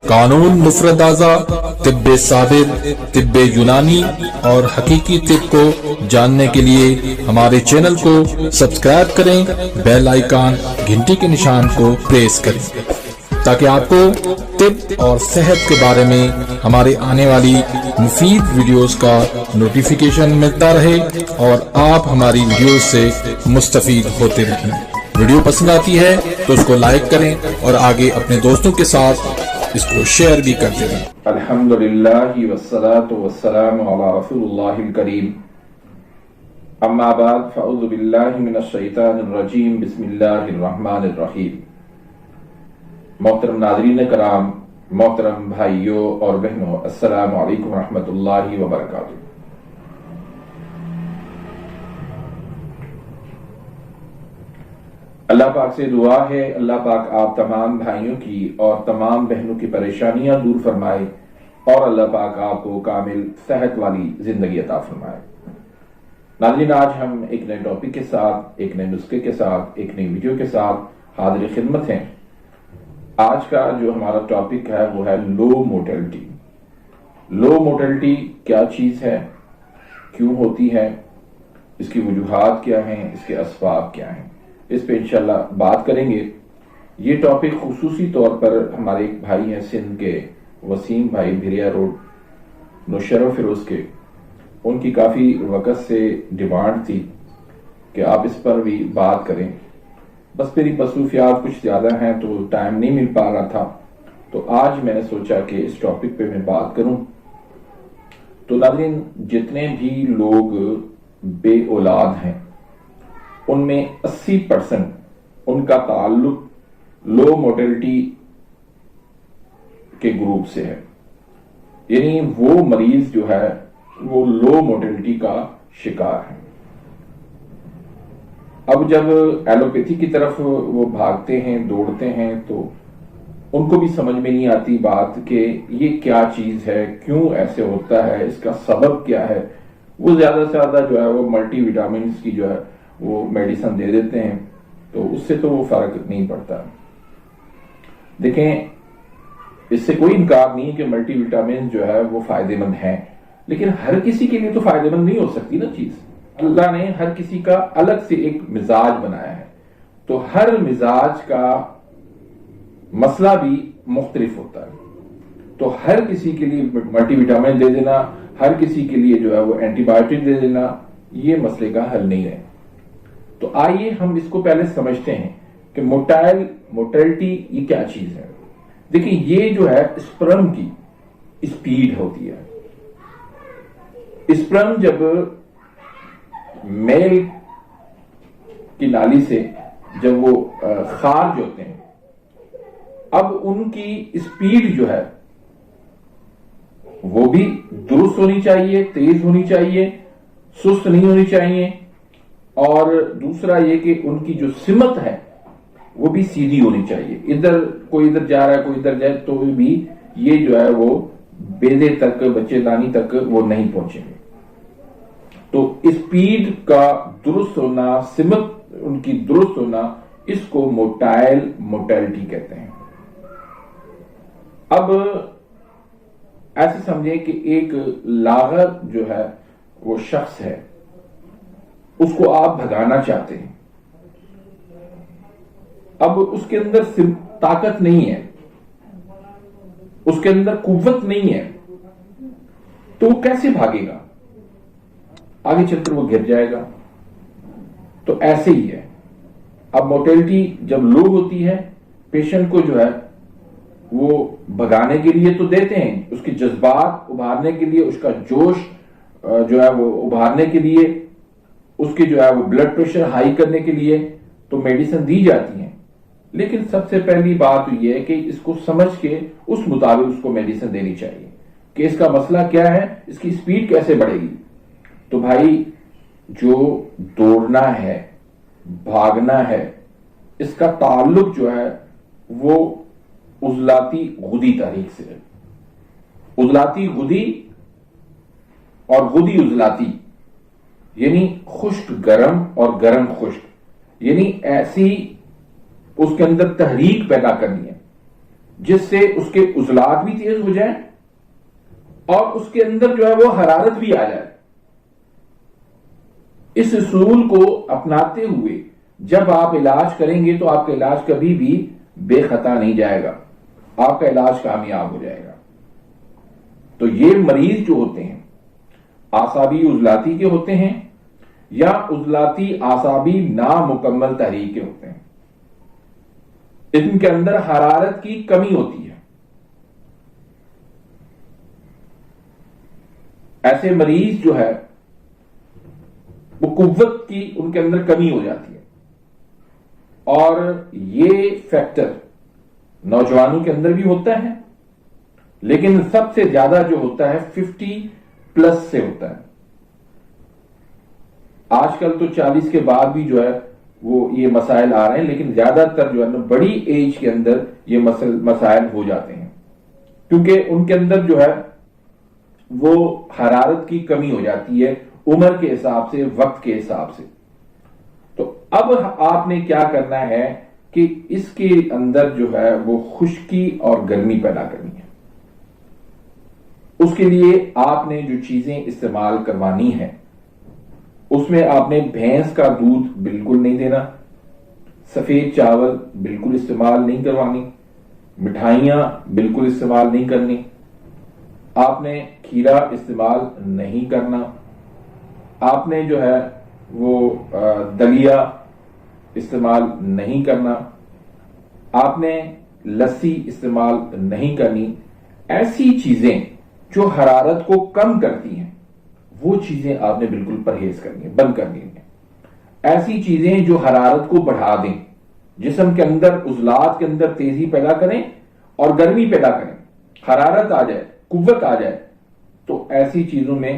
قانون مفرد اعضا، طب ثابت، طب یونانی اور حقیقی طب کو جاننے کے لیے ہمارے چینل کو سبسکرائب کریں، بیل آئیکن گھنٹی کے نشان کو پریس کریں تاکہ آپ کو طب اور صحت کے بارے میں ہمارے آنے والی مفید ویڈیوز کا نوٹیفیکیشن ملتا رہے اور آپ ہماری ویڈیوز سے مستفید ہوتے رہیں۔ ویڈیو پسند آتی ہے تو اس کو لائک کریں اور آگے اپنے دوستوں کے ساتھ اس کو شیئر بھی کرتے رہیں۔ الحمدللہ والصلاة والسلام علی رسول اللہ الکریم، اما بعد فاعوذ باللہ من الشیطان الرجیم، بسم اللہ الرحمن الرحیم۔ محترم ناظرین کرام، محترم بھائیوں اور بہنوں، السلام علیکم ورحمۃ اللہ وبرکاتہ۔ اللہ پاک سے دعا ہے اللہ پاک آپ تمام بھائیوں کی اور تمام بہنوں کی پریشانیاں دور فرمائے اور اللہ پاک آپ کو کامل صحت والی زندگی عطا فرمائے۔ ناظرین، آج ہم ایک نئے ٹاپک کے ساتھ، ایک نئے نسخے کے ساتھ، ایک نئی ویڈیو کے ساتھ حاضر خدمت ہیں۔ آج کا جو ہمارا ٹاپک ہے وہ ہے لو موٹیلٹی۔ لو موٹیلٹی کیا چیز ہے، کیوں ہوتی ہے، اس کی وجوہات کیا ہیں، اس کے اسباب کیا ہیں، اس پہ انشاءاللہ بات کریں گے۔ یہ ٹاپک خصوصی طور پر ہمارے ایک بھائی ہیں سندھ کے، وسیم بھائی، بھیریا روڈ، نوشہرہ فیروز کے، ان کی کافی وقت سے ڈیمانڈ تھی کہ آپ اس پر بھی بات کریں۔ بس میری مصروفیات کچھ زیادہ ہیں تو ٹائم نہیں مل پا رہا تھا، تو آج میں نے سوچا کہ اس ٹاپک پہ میں بات کروں۔ تو ناظرین، جتنے بھی لوگ بے اولاد ہیں ان میں 80% ان کا تعلق لو موٹیلٹی کے گروپ سے ہے، یعنی وہ مریض جو ہے وہ لو موٹیلٹی کا شکار ہے۔ اب جب ایلوپیتھی کی طرف وہ بھاگتے ہیں، دوڑتے ہیں، تو ان کو بھی سمجھ میں نہیں آتی بات کہ یہ کیا چیز ہے، کیوں ایسے ہوتا ہے، اس کا سبب کیا ہے۔ وہ زیادہ سے زیادہ جو ہے وہ ملٹی وٹامنز کی جو ہے وہ میڈیسن دے دیتے ہیں، تو اس سے تو وہ فرق نہیں پڑتا۔ دیکھیں، اس سے کوئی انکار نہیں کہ ملٹی وٹامن جو ہے وہ فائدے مند ہیں، لیکن ہر کسی کے لیے تو فائدے مند نہیں ہو سکتی نا چیز۔ اللہ نے ہر کسی کا الگ سے ایک مزاج بنایا ہے، تو ہر مزاج کا مسئلہ بھی مختلف ہوتا ہے۔ تو ہر کسی کے لیے ملٹی وٹامن دے دینا، ہر کسی کے لیے جو ہے وہ اینٹی بایوٹک دے دینا، یہ مسئلے کا حل نہیں ہے۔ تو آئیے ہم اس کو پہلے سمجھتے ہیں کہ موٹیلٹی یہ کیا چیز ہے۔ دیکھیں، یہ جو ہے اسپرم کی اسپیڈ ہوتی ہے۔ اسپرم جب میل کی نالی سے جب وہ خارج ہوتے ہیں، اب ان کی اسپیڈ جو ہے وہ بھی درست ہونی چاہیے، تیز ہونی چاہیے، سست نہیں ہونی چاہیے، اور دوسرا یہ کہ ان کی جو سمت ہے وہ بھی سیدھی ہونی چاہیے۔ کوئی ادھر جا رہا ہے، کوئی ادھر جائے تو بھی یہ جو ہے وہ بیلے تک، بچے دانی تک وہ نہیں پہنچیں گے۔ تو اسپیڈ کا درست ہونا، سمت ان کی درست ہونا، اس کو موٹیلٹی کہتے ہیں۔ اب ایسے سمجھیں کہ ایک لاغر جو ہے وہ شخص ہے، اس کو آپ بھگانا چاہتے ہیں۔ اب اس کے اندر طاقت نہیں ہے، اس کے اندر قوت نہیں ہے، تو وہ کیسے بھاگے گا؟ آگے چل کر وہ گر جائے گا۔ تو ایسے ہی ہے۔ اب موٹیلٹی جب لو ہوتی ہے، پیشنٹ کو جو ہے وہ بھگانے کے لیے تو دیتے ہیں، اس کے جذبات ابھارنے کے لیے، اس کا جوش جو ہے وہ ابھارنے کے لیے، اس کے جو ہے وہ بلڈ پریشر ہائی کرنے کے لیے تو میڈیسن دی جاتی ہیں، لیکن سب سے پہلی بات یہ ہے کہ اس کو سمجھ کے اس مطابق اس کو میڈیسن دینی چاہیے کہ اس کا مسئلہ کیا ہے، اس کی سپیڈ کیسے بڑھے گی۔ تو بھائی، جو دوڑنا ہے، بھاگنا ہے، اس کا تعلق جو ہے وہ عضلاتی غدی تحریک سے ہے۔ عضلاتی غدی اور غدی عضلاتی، یعنی خشک گرم اور گرم خشک، یعنی ایسی اس کے اندر تحریک پیدا کرنی ہے جس سے اس کے عضلات بھی تیز ہو جائیں اور اس کے اندر جو ہے وہ حرارت بھی آ جائے۔ اس اصول کو اپناتے ہوئے جب آپ علاج کریں گے تو آپ کا علاج کبھی بھی بے خطا نہیں جائے گا، آپ کا علاج کامیاب ہو جائے گا۔ تو یہ مریض جو ہوتے ہیں اعصابی عضلاتی کے ہوتے ہیں یا عضلاتی اعصابی نامکمل تحریک کے ہوتے ہیں، ان کے اندر حرارت کی کمی ہوتی ہے۔ ایسے مریض جو ہے وہ قوت کی ان کے اندر کمی ہو جاتی ہے، اور یہ فیکٹر نوجوانوں کے اندر بھی ہوتا ہے، لیکن سب سے زیادہ جو ہوتا ہے 50+ سے ہوتا ہے۔ آج کل تو 40 کے بعد بھی جو ہے وہ یہ مسائل آ رہے ہیں، لیکن زیادہ تر جو ہے نا بڑی ایج کے اندر یہ مسائل ہو جاتے ہیں، کیونکہ ان کے اندر جو ہے وہ حرارت کی کمی ہو جاتی ہے عمر کے حساب سے، وقت کے حساب سے۔ تو اب آپ نے کیا کرنا ہے کہ اس کے اندر جو ہے وہ خشکی اور گرمی پیدا کرنی ہے۔ اس کے لیے آپ نے جو چیزیں استعمال کروانی ہیں اس میں آپ نے بھینس کا دودھ بالکل نہیں دینا، سفید چاول بالکل استعمال نہیں کروانی، مٹھائیاں بالکل استعمال نہیں کرنی، آپ نے کھیرا استعمال نہیں کرنا، آپ نے جو ہے وہ دلیا استعمال نہیں کرنا، آپ نے لسی استعمال نہیں کرنی۔ ایسی چیزیں جو حرارت کو کم کرتی ہیں وہ چیزیں آپ نے بالکل پرہیز کرنی ہے، بند کرنی ہے۔ ایسی چیزیں جو حرارت کو بڑھا دیں، جسم کے اندر عضلات کے اندر تیزی پیدا کریں اور گرمی پیدا کریں، حرارت آ جائے، قوت آ جائے، تو ایسی چیزوں میں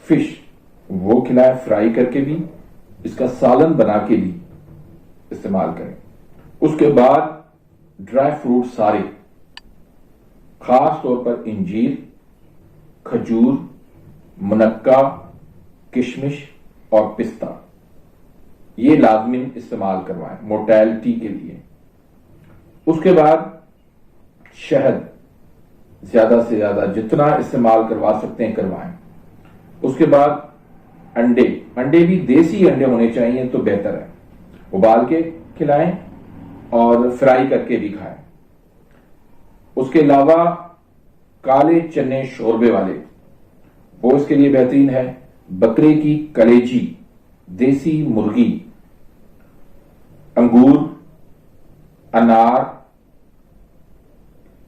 فش وہ کھلائیں، فرائی کر کے بھی، اس کا سالن بنا کے بھی استعمال کریں۔ اس کے بعد ڈرائی فروٹ سارے، خاص طور پر انجیر، کھجور، منقہ، کشمش اور پستہ، یہ لازمی استعمال کروائیں موٹیلٹی کے لیے۔ اس کے بعد شہد زیادہ سے زیادہ جتنا استعمال کروا سکتے ہیں کروائیں۔ اس کے بعد انڈے بھی دیسی انڈے ہونے چاہیے تو بہتر ہے، ابال کے کھلائیں اور فرائی کر کے بھی کھائیں۔ اس کے علاوہ کالے چنے شوربے والے، وہ اس کے لیے بہترین ہے۔ بکرے کی کلیجی، دیسی مرغی، انگور، انار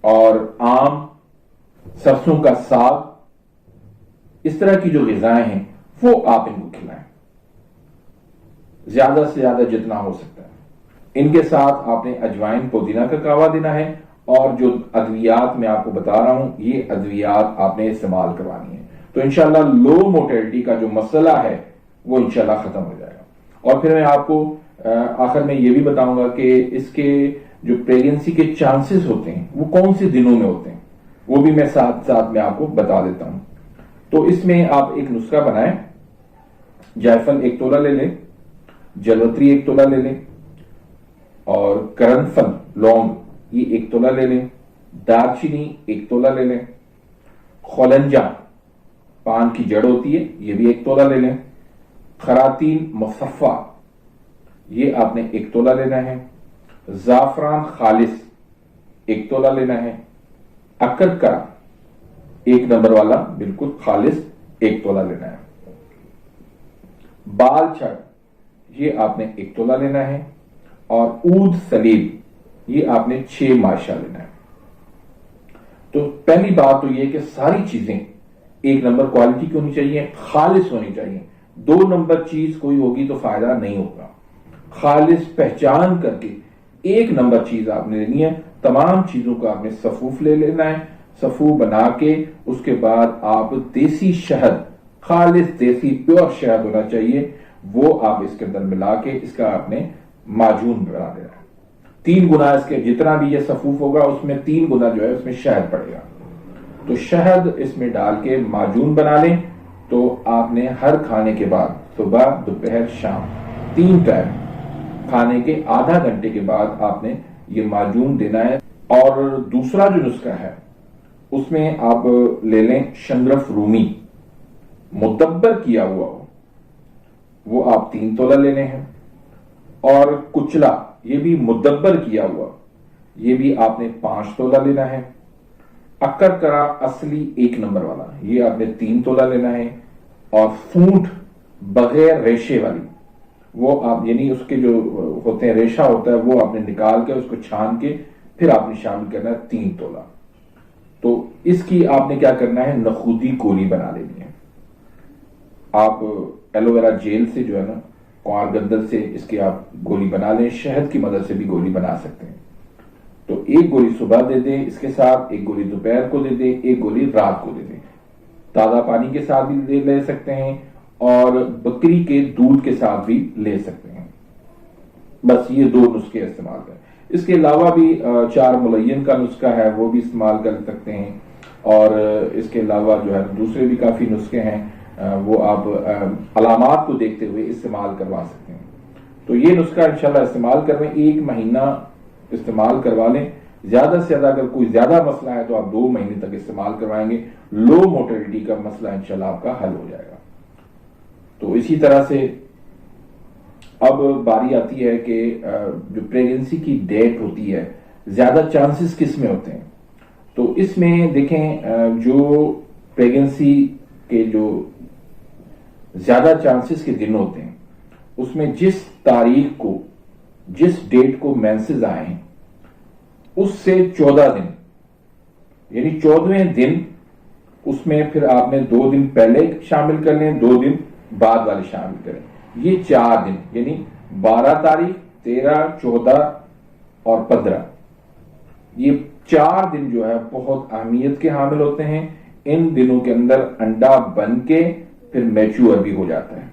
اور آم، سرسوں کا ساگ، اس طرح کی جو غذائیں ہیں وہ آپ ان کو کھلائیں زیادہ سے زیادہ جتنا ہو سکتا ہے۔ ان کے ساتھ آپ نے اجوائن پودینہ کا کہوا دینا ہے، اور جو ادویات میں آپ کو بتا رہا ہوں یہ ادویات آپ نے استعمال کروانی ہے۔ تو انشاءاللہ لو موٹیلٹی کا جو مسئلہ ہے وہ انشاءاللہ ختم ہو جائے گا۔ اور پھر میں آپ کو آخر میں یہ بھی بتاؤں گا کہ اس کے جو پریگنسی کے چانسز ہوتے ہیں وہ کون سے دنوں میں ہوتے ہیں، وہ بھی میں ساتھ ساتھ میں آپ کو بتا دیتا ہوں۔ تو اس میں آپ ایک نسخہ بنائیں، جائفل 1 تولہ لے لیں، جلوتری 1 تولہ لے لیں، اور کرن فل لونگ یہ 1 تولہ لے لیں، دارچینی 1 تولہ لے لیں، خولنجا پان کی جڑ ہوتی ہے یہ بھی 1 تولہ لے لیں، خراتین مصفہ یہ آپ نے 1 تولہ لینا ہے، زعفران خالص 1 تولہ لینا ہے، اکد کا 1 نمبر والا بالکل خالص 1 تولہ لینا ہے، بال چھڑ یہ آپ نے 1 تولہ لینا ہے، اور اود سلیل یہ آپ نے 6 ماشا لینا ہے۔ تو پہلی بات تو یہ کہ ساری چیزیں 1 نمبر کوالٹی کی ہونی چاہیے، خالص ہونی چاہیے۔ 2 نمبر چیز کوئی ہوگی تو فائدہ نہیں ہوگا۔ خالص پہچان کر کے 1 نمبر چیز آپ نے لینی ہے۔ تمام چیزوں کو آپ نے صفوف لے لینا ہے، صفوف بنا کے اس کے بعد آپ دیسی شہد، خالص دیسی پیور شہد ہونا چاہیے، وہ آپ اس کے اندر ملا کے اس کا آپ نے معجون بنا دینا ہے۔ 3 گنا اس کے جتنا بھی یہ صفوف ہوگا اس میں 3 گنا جو ہے اس میں شہد پڑے گا۔ تو شہد اس میں ڈال کے معجون بنا لیں۔ تو آپ نے ہر کھانے کے بعد، صبح، دوپہر، شام، 3 ٹائم کھانے کے آدھا گھنٹے کے بعد آپ نے یہ معجون دینا ہے۔ اور دوسرا جو نسخہ ہے اس میں آپ لے لیں شنگرف رومی، مدبر کیا ہوا ہو، وہ آپ 3 تولہ لینے ہیں، اور کچلا یہ بھی مدبر کیا ہوا، یہ بھی آپ نے 5 تولہ لینا ہے۔ اکر کرا اصلی 1 نمبر والا یہ آپ نے 3 تولہ لینا ہے، اور فونٹ بغیر ریشے والی وہ آپ یعنی اس کے جو ہوتے ہیں ریشہ ہوتا ہے وہ آپ نے نکال کے اس کو چھان کے پھر آپ نے شامل کرنا ہے 3 تولہ۔ تو اس کی آپ نے کیا کرنا ہے، نخودی گولی بنا لینی ہے۔ آپ ایلو ویرا جیل سے جو ہے نا کوار گندل سے اس کی آپ گولی بنا لیں، شہد کی مدد سے بھی گولی بنا سکتے ہیں۔ تو 1 گولی صبح دے دیں اس کے ساتھ، 1 گولی دوپہر کو دے دیں، 1 گولی رات کو دے دیں۔ تازہ پانی کے ساتھ بھی لے سکتے ہیں اور بکری کے دودھ کے ساتھ بھی لے سکتے ہیں۔ بس یہ 2 نسخے استعمال کریں۔ اس کے علاوہ بھی 4 ملین کا نسخہ ہے وہ بھی استعمال کر سکتے ہیں، اور اس کے علاوہ جو ہے دوسرے بھی کافی نسخے ہیں وہ آپ علامات کو دیکھتے ہوئے استعمال کروا سکتے ہیں۔ تو یہ نسخہ انشاءاللہ استعمال کر لیں، 1 مہینہ استعمال کروا لیں۔ زیادہ سے زیادہ اگر کوئی زیادہ مسئلہ ہے تو آپ 2 مہینے تک استعمال کروائیں گے، لو موٹیلٹی کا مسئلہ انشاءاللہ آپ کا حل ہو جائے گا۔ تو اسی طرح سے اب باری آتی ہے کہ جو پریگنسی کی ڈیٹ ہوتی ہے زیادہ چانسز کس میں ہوتے ہیں؟ تو اس میں دیکھیں جو پریگنسی کے جو زیادہ چانسز کے دن ہوتے ہیں اس میں جس تاریخ کو جس ڈیٹ کو مینسز آئے ہیں اس سے 14 دن یعنی 14ویں دن اس میں پھر آپ نے 2 دن پہلے شامل کر لیں، 2 دن بعد والے شامل کریں، یہ 4 دن یعنی 12 تاریخ، 13، 14 اور 15 یہ 4 دن جو ہے بہت اہمیت کے حامل ہوتے ہیں۔ ان دنوں کے اندر انڈا بن کے پھر میچور بھی ہو جاتا ہے،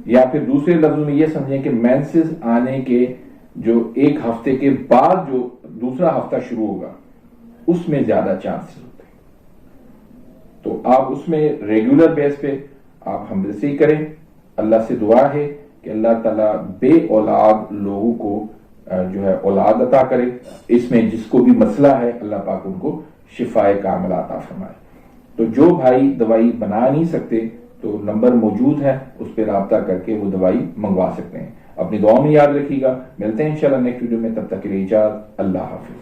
یا پھر دوسرے لفظوں میں یہ سمجھیں کہ مینسز آنے کے جو 1 ہفتے کے بعد جو دوسرا ہفتہ شروع ہوگا اس میں زیادہ چانسز ہوتے ہیں۔ تو آپ اس میں ریگولر بیس پہ آپ حمد سے ہی کریں۔ اللہ سے دعا ہے کہ اللہ تعالیٰ بے اولاد لوگوں کو جو ہے اولاد عطا کرے، اس میں جس کو بھی مسئلہ ہے اللہ پاک ان کو شفائے کاملہ عطا فرمائے۔ تو جو بھائی دوائی بنا نہیں سکتے تو نمبر موجود ہے، اس پہ رابطہ کر کے وہ دوائی منگوا سکتے ہیں۔ اپنی دعاؤں میں یاد رکھیے گا، ملتے ہیں انشاءاللہ نیکسٹ ویڈیو میں، تب تک کے لیے اجازت، اللہ حافظ۔